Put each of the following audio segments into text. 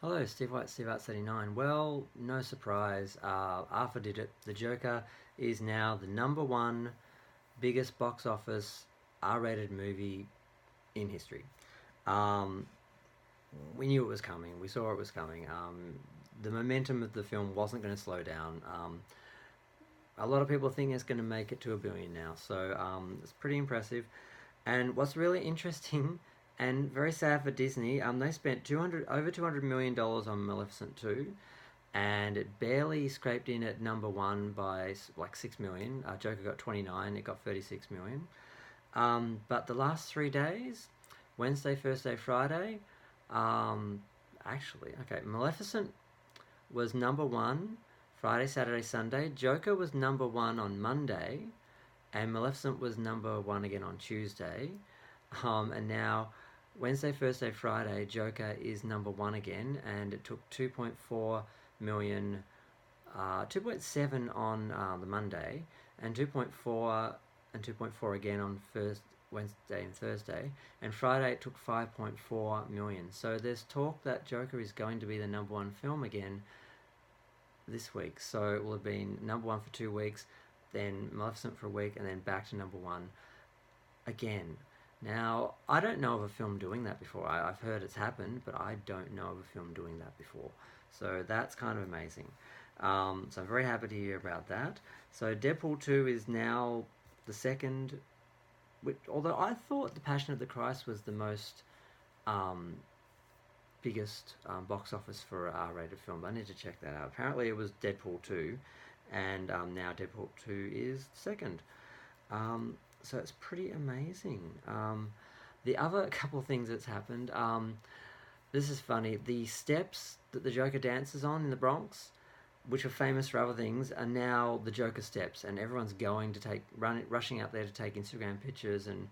Hello, Steve White, Steve Arts 89. Well, no surprise. Arthur did it. The Joker is now the number one biggest box office R-rated movie in history. Um, we knew it was coming. We saw it was coming. The momentum of the film wasn't going to slow down. A lot of people think it's going to make it to a billion now, so it's pretty impressive. And what's really interesting and very sad for Disney, they spent over $200 million on Maleficent 2, and it barely scraped in at number one by like 6 million. Joker got 29, it got 36 million. But the last 3 days, Wednesday, Thursday, Friday, actually, okay, Maleficent was number one Friday, Saturday, Sunday. Joker was number one on Monday, and Maleficent was number one again on Tuesday. And now Wednesday, Thursday, Friday, Joker is number one again, and it took 2.4 million, 2.7 on the Monday, and 2.4 and 2.4 again on first Wednesday and Thursday, and Friday it took 5.4 million. So there's talk that Joker is going to be the number one film again this week. So it will have been number one for 2 weeks, then Maleficent for a week, and then back to number one again. Now, I don't know of a film doing that before. I've heard it's happened, but I don't know of a film doing that before. So that's kind of amazing. So I'm very happy to hear about that. So Deadpool 2 is now the second, although I thought The Passion of the Christ was the most biggest box office for an R-rated film. I need to check that out. Apparently it was Deadpool 2, and now Deadpool 2 is second. So it's pretty amazing. The other couple of things that's happened, this is funny. The steps that the Joker dances on in the Bronx, which are famous for other things, are now the Joker steps, and everyone's going to rushing out there to take Instagram pictures, and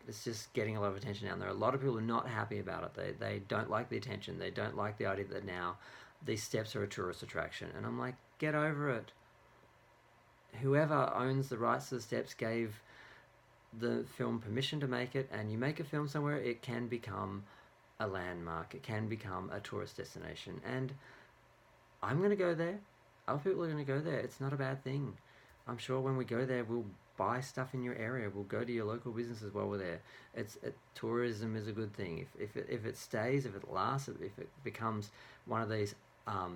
it's just getting a lot of attention down there. A lot of people are not happy about it. They don't like the attention. They don't like the idea that now these steps are a tourist attraction. And I'm like, get over it. Whoever owns the rights to the steps gave the film permission to make it, and you make a film somewhere, it can become a landmark. It can become a tourist destination. And I'm going to go there. Other people are going to go there. It's not a bad thing. I'm sure when we go there, we'll buy stuff in your area. We'll go to your local businesses while we're there. Tourism is a good thing. If it stays, if it lasts, if it becomes one of these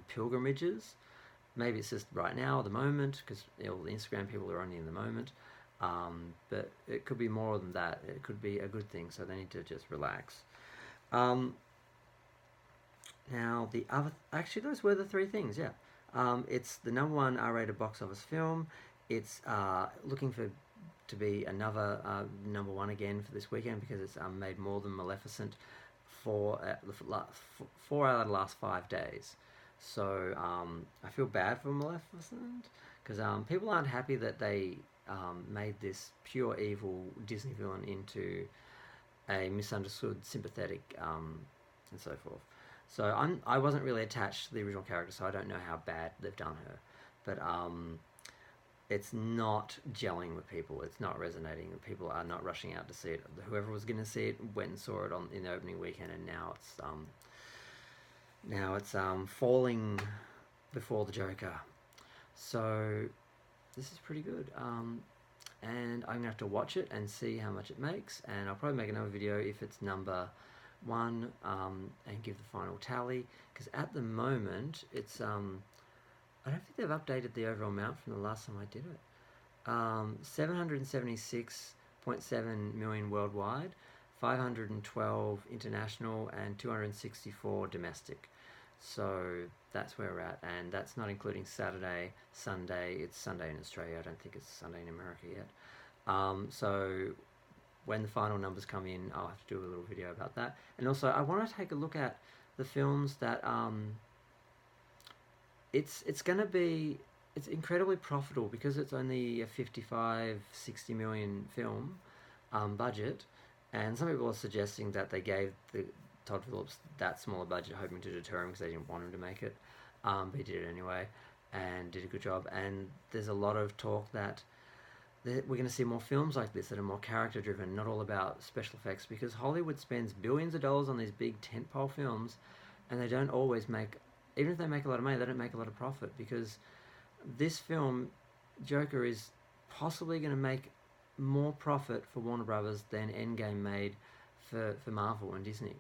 pilgrimages, maybe it's just right now, at the moment, because all the Instagram people are only in the moment. But it could be more than that. It could be a good thing, so they need to just relax. Now, actually, those were the three things, yeah. It's the number one R-rated box office film. It's looking to be another number one again for this weekend, because it's made more than Maleficent for 4 out of the last 5 days. So I feel bad for Maleficent, because people aren't happy that they made this pure evil Disney villain into a misunderstood, sympathetic, and so forth. So I wasn't really attached to the original character, so I don't know how bad they've done her. But it's not gelling with people. It's not resonating. People are not rushing out to see it. Whoever was going to see it went and saw it in the opening weekend, and now it's falling before the Joker. So this is pretty good. And I'm going to have to watch it and see how much it makes, and I'll probably make another video if it's number one, and give the final tally, because at the moment it's I don't think they've updated the overall amount from the last time I did it. 776.7 million worldwide, 512 international, and 264 domestic. So that's where we're at, and that's not including Saturday, Sunday. It's Sunday in Australia. I don't think it's Sunday in America yet. So when the final numbers come in, I'll have to do a little video about that. And also, I want to take a look at the films that it's incredibly profitable, because it's only a 55-60 million film budget, and some people are suggesting that they gave Todd Phillips that smaller budget hoping to deter him because they didn't want him to make it, but he did it anyway and did a good job. And there's a lot of talk that we're going to see more films like this that are more character driven, not all about special effects, because Hollywood spends billions of dollars on these big tentpole films, and they don't always make, even if they make a lot of money, they don't make a lot of profit, because this film, Joker, is possibly going to make more profit for Warner Brothers than Endgame made for Marvel and Disney,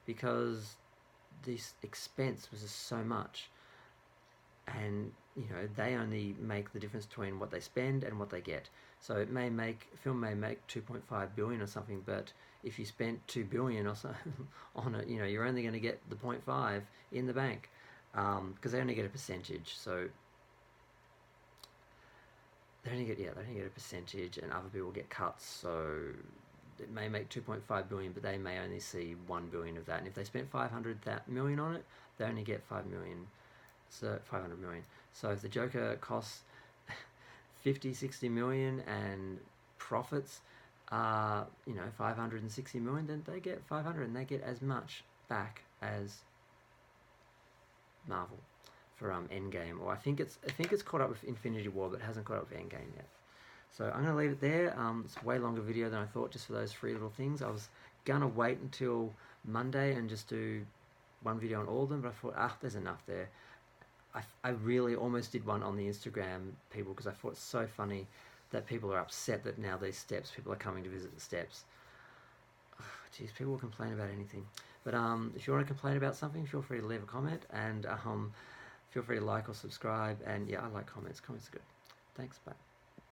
because this expense was just so much, and they only make the difference between what they spend and what they get. So film may make 2.5 billion or something, but if you spent 2 billion or so on it, you're only going to get the 0.5 in the bank, because they only get a percentage. So they only get a percentage, and other people get cuts. So it may make 2.5 billion, but they may only see 1 billion of that. And if they spent 500 million on it, they only get 5 million. So 500 million. So if the Joker costs 50, 60 million and profits are 560 million, then they get 500, and they get as much back as Marvel for Endgame. Or I think it's caught up with Infinity War, but it hasn't caught up with Endgame yet. So I'm gonna leave it there. It's a way longer video than I thought, just for those 3 little things. I was gonna wait until Monday and just do one video on all of them, but I thought, there's enough there. I really almost did one on the Instagram people, because I thought it's so funny that people are upset that now these steps, people are coming to visit the steps. Jeez, people will complain about anything. But if you want to complain about something, feel free to leave a comment, and feel free to like or subscribe. And yeah, I like comments. Comments are good. Thanks, bye.